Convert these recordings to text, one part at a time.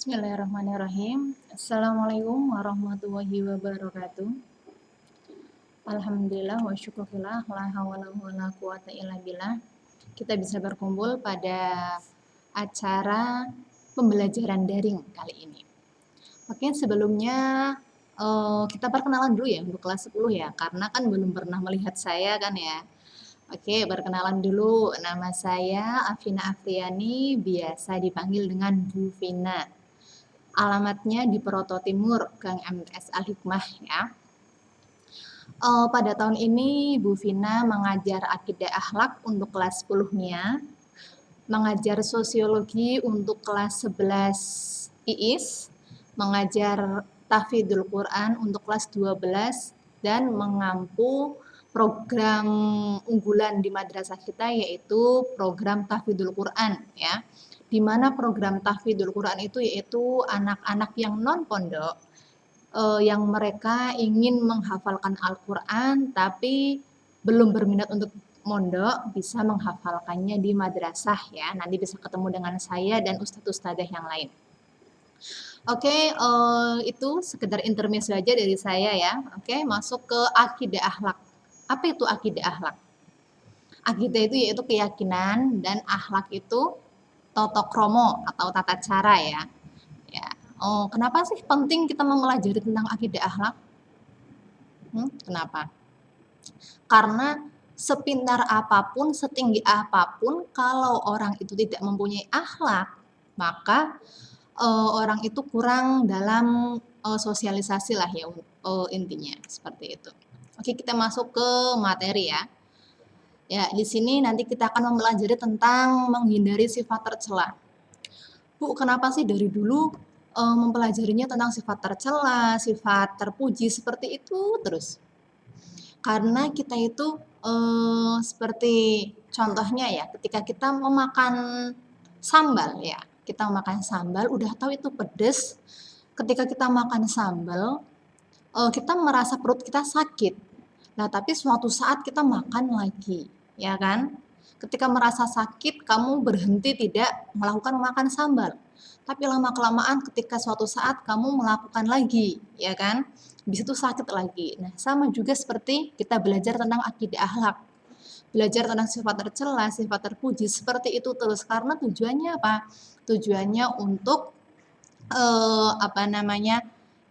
Bismillahirrahmanirrahim. Assalamualaikum warahmatullahi wabarakatuh. Alhamdulillah wa syukurillah la hawla wala quwata illa billah. Kita bisa berkumpul pada acara pembelajaran daring kali ini. Oke, sebelumnya kita perkenalan dulu ya untuk kelas 10 ya, karena kan belum pernah melihat saya kan ya. Oke, perkenalan dulu. Nama saya Afina Afriani, biasa dipanggil dengan Bu Vina. Alamatnya di Proto Timur, Gang MS Al-Hikmah ya. Pada tahun ini Bu Vina mengajar akidah akhlak untuk kelas 10-nya, mengajar sosiologi untuk kelas 11 IIS, mengajar tahfidzul Quran untuk kelas 12 dan mengampu program unggulan di madrasah kita yaitu program tahfidzul Quran ya. Di mana program tahfidzul Quran itu yaitu anak-anak yang non pondok yang mereka ingin menghafalkan Al-Quran tapi belum berminat untuk mondok bisa menghafalkannya di madrasah ya. Nanti bisa ketemu dengan saya dan ustadz-ustadzah yang lain. Oke, itu sekedar intermezzo aja dari saya ya. Oke, masuk ke akidah akhlak. Apa itu akidah akhlak? Akidah itu yaitu keyakinan dan akhlak itu toto kromo atau tata cara ya. Ya. Oh, kenapa sih penting kita mempelajari tentang akidah akhlak? Kenapa? Karena sepintar apapun, setinggi apapun, kalau orang itu tidak mempunyai akhlak, maka orang itu kurang dalam sosialisasi lah ya intinya seperti itu. Oke, kita masuk ke materi ya. Ya, di sini nanti kita akan mempelajari tentang menghindari sifat tercela. Bu, kenapa sih dari dulu mempelajarinya tentang sifat tercela, sifat terpuji seperti itu terus? Karena kita itu seperti contohnya ya, ketika kita memakan sambal ya, kita makan sambal udah tahu itu pedes. Ketika kita makan sambal, kita merasa perut kita sakit. Nah, tapi suatu saat kita makan lagi, ya kan? Ketika merasa sakit, kamu berhenti tidak melakukan makan sambal. Tapi lama-kelamaan ketika suatu saat kamu melakukan lagi, ya kan? Di situ sakit lagi. Nah, sama juga seperti kita belajar tentang akidah akhlak. Belajar tentang sifat tercela, sifat terpuji, seperti itu terus. Karena tujuannya apa? Tujuannya untuk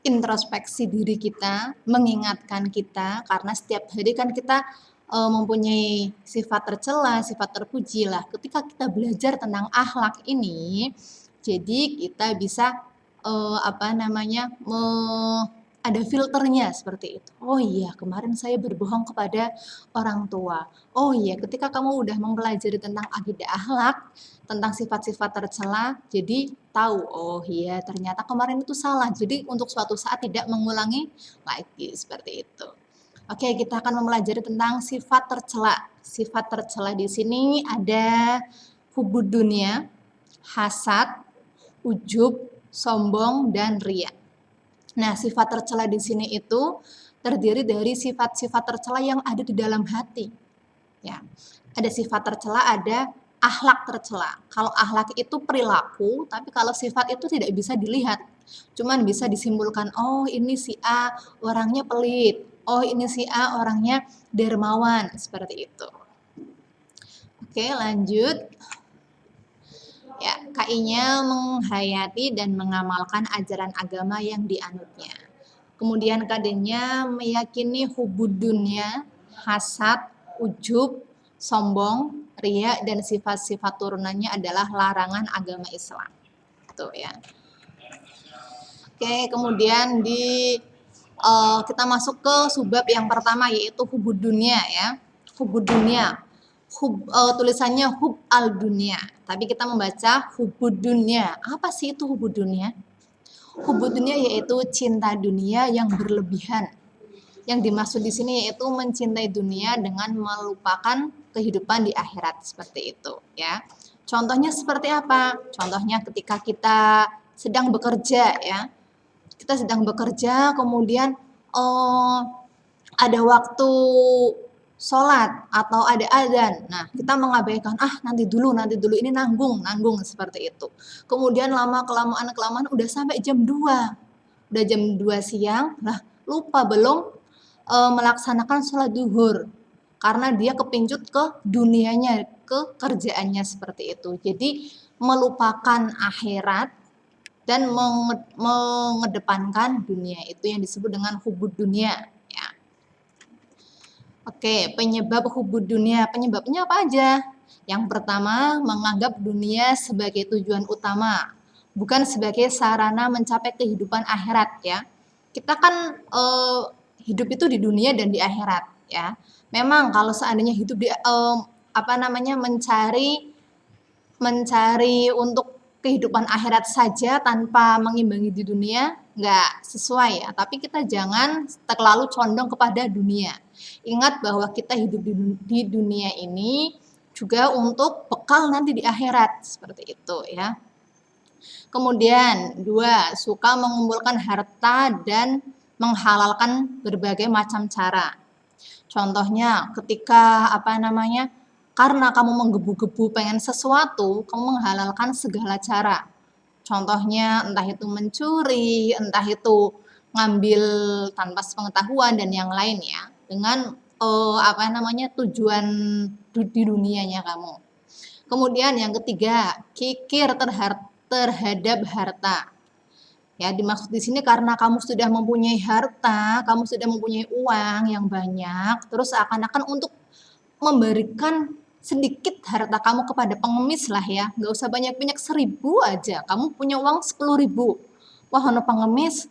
introspeksi diri kita, mengingatkan kita karena setiap hari kan kita mempunyai sifat tercela, sifat terpuji lah. Ketika kita belajar tentang akhlak ini, jadi kita bisa ada filternya seperti itu. Oh iya, kemarin saya berbohong kepada orang tua. Oh iya, ketika kamu udah mempelajari tentang akidah akhlak, tentang sifat-sifat tercela, jadi tahu, oh iya ternyata kemarin itu salah. Jadi untuk suatu saat tidak mengulangi lagi seperti itu. Oke, kita akan mempelajari tentang sifat tercela. Sifat tercela di sini ada hubud dunia, hasad, ujub, sombong, dan riya. Nah, sifat tercela di sini itu terdiri dari sifat-sifat tercela yang ada di dalam hati. Ya, ada sifat tercela, ada akhlak tercela. Kalau akhlak itu perilaku, tapi kalau sifat itu tidak bisa dilihat. Cuman bisa disimpulkan, oh ini si A orangnya pelit, oh ini si A orangnya dermawan, seperti itu. Oke, lanjut. Ya, KI-nya menghayati dan mengamalkan ajaran agama yang dianutnya. Kemudian KD-nya meyakini hubud dunia, hasad, ujub, sombong, riya, dan sifat-sifat turunannya adalah larangan agama Islam. Tuh ya. Oke, kemudian kita masuk ke subbab yang pertama yaitu hubud dunia ya. Hubud dunia. Tulisannya hub al dunia, tapi kita membaca hubud dunia. Apa sih itu hubud dunia? Hubud dunia yaitu cinta dunia yang berlebihan. Yang dimaksud di sini yaitu mencintai dunia dengan melupakan kehidupan di akhirat, seperti itu ya. Contohnya seperti apa? Contohnya ketika kita sedang bekerja ya. Kita sedang bekerja kemudian ada waktu sholat atau ada adzan. Nah, kita mengabaikan, nanti dulu, ini nanggung, seperti itu. Kemudian kelamaan udah sampai jam 2. Udah jam 2 siang, lah lupa belum melaksanakan sholat duhur. Karena dia kepincut ke dunianya, ke kerjaannya seperti itu. Jadi melupakan akhirat dan mengedepankan dunia, itu yang disebut dengan hubud dunia. Ya. Oke, penyebab hubud dunia. Penyebabnya apa aja? Yang pertama, menganggap dunia sebagai tujuan utama, bukan sebagai sarana mencapai kehidupan akhirat ya. Kita kan hidup itu di dunia dan di akhirat ya. Memang kalau seandainya hidup di mencari untuk kehidupan akhirat saja tanpa mengimbangi di dunia, nggak sesuai ya. Tapi kita jangan terlalu condong kepada dunia. Ingat bahwa kita hidup di dunia ini juga untuk bekal nanti di akhirat, seperti itu ya. Kemudian 2, suka mengumpulkan harta dan menghalalkan berbagai macam cara. Contohnya ketika karena kamu menggebu-gebu pengen sesuatu, kamu menghalalkan segala cara. Contohnya entah itu mencuri, entah itu ngambil tanpa sepengetahuan dan yang lain ya, dengan tujuan di dunianya kamu. Kemudian yang ketiga, kikir terhadap harta. Ya, dimaksud di sini karena kamu sudah mempunyai harta, kamu sudah mempunyai uang yang banyak, terus seakan-akan untuk memberikan sedikit harta kamu kepada pengemis lah ya, nggak usah banyak-banyak, 1.000 aja, kamu punya uang 10.000, wah ono pengemis,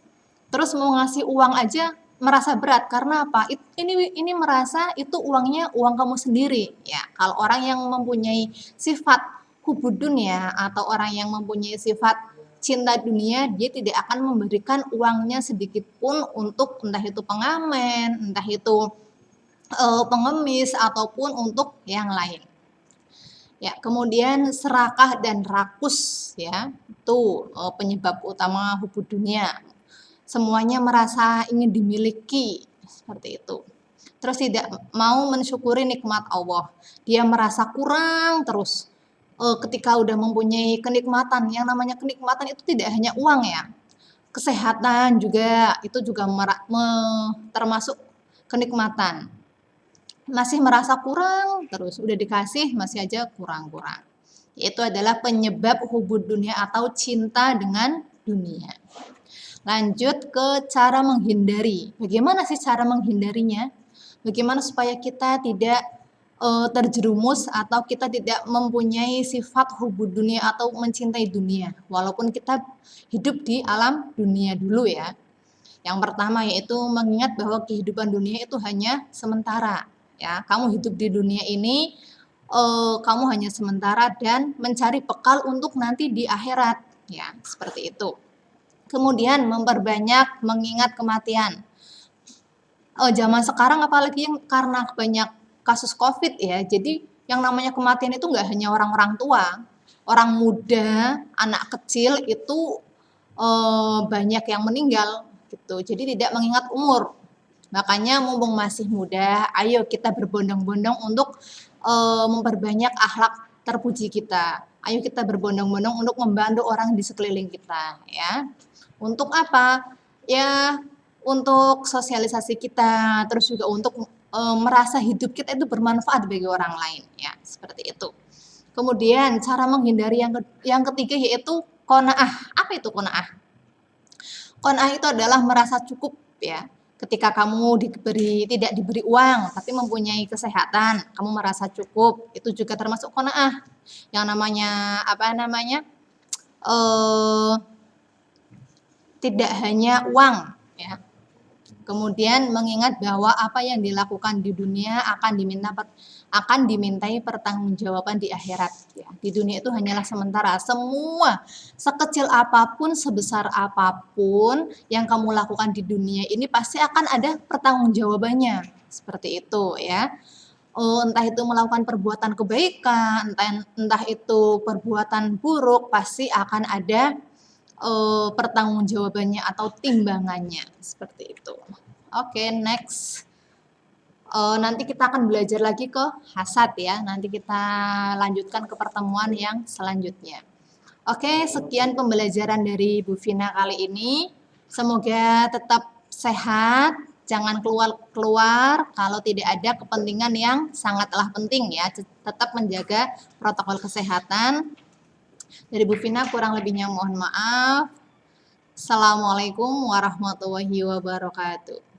terus mau ngasih uang aja merasa berat, karena apa? Ini merasa itu uangnya uang kamu sendiri ya. Kalau orang yang mempunyai sifat hubud dunia atau orang yang mempunyai sifat cinta dunia, dia tidak akan memberikan uangnya sedikit pun untuk entah itu pengamen, entah itu pengemis ataupun untuk yang lain. Ya, kemudian serakah dan rakus ya, itu penyebab utama hubud dunia. Semuanya merasa ingin dimiliki, seperti itu. Terus tidak mau mensyukuri nikmat Allah. Dia merasa kurang terus. Ketika udah mempunyai kenikmatan, yang namanya kenikmatan itu tidak hanya uang ya. Kesehatan juga, itu juga termasuk kenikmatan. Masih merasa kurang terus, udah dikasih masih aja kurang-kurang. Itu adalah penyebab hubud dunia atau cinta dengan dunia. Lanjut ke cara menghindari. Bagaimana sih cara menghindarinya? Bagaimana supaya kita tidak terjerumus atau kita tidak mempunyai sifat hubud dunia atau mencintai dunia, walaupun kita hidup di alam dunia dulu ya. Yang pertama yaitu mengingat bahwa kehidupan dunia itu hanya sementara. Ya, kamu hidup di dunia ini, kamu hanya sementara dan mencari bekal untuk nanti di akhirat. Ya, seperti itu. Kemudian memperbanyak mengingat kematian. Zaman sekarang apalagi yang karena banyak kasus COVID ya, jadi yang namanya kematian itu nggak hanya orang-orang tua, orang muda, anak kecil itu banyak yang meninggal gitu. Jadi tidak mengingat umur. Makanya mumpung masih muda, ayo kita berbondong-bondong untuk memperbanyak akhlak terpuji kita. Ayo kita berbondong-bondong untuk membantu orang di sekeliling kita ya. Untuk apa? Ya, untuk sosialisasi kita, terus juga untuk merasa hidup kita itu bermanfaat bagi orang lain ya, seperti itu. Kemudian cara menghindari yang ketiga yaitu qanaah. Apa itu qanaah? Qanaah itu adalah merasa cukup ya. Ketika kamu tidak diberi uang tapi mempunyai kesehatan, kamu merasa cukup, itu juga termasuk qanaah. Yang namanya tidak hanya uang ya. Kemudian mengingat bahwa apa yang dilakukan di dunia akan dimintai pertanggungjawaban di akhirat ya. Di dunia itu hanyalah sementara. Semua sekecil apapun, sebesar apapun yang kamu lakukan di dunia ini pasti akan ada pertanggungjawabannya. Seperti itu ya. Entah itu melakukan perbuatan kebaikan, entah itu perbuatan buruk, pasti akan ada pertanggungjawabannya atau timbangannya, seperti itu. Oke, next. Nanti kita akan belajar lagi ke hasad ya. Nanti kita lanjutkan ke pertemuan yang selanjutnya. Oke, sekian pembelajaran dari Bu Vina kali ini. Semoga tetap sehat, jangan keluar-keluar kalau tidak ada kepentingan yang sangatlah penting ya. Tetap menjaga protokol kesehatan. Dari Bu Vina kurang lebihnya mohon maaf. Assalamualaikum warahmatullahi wabarakatuh.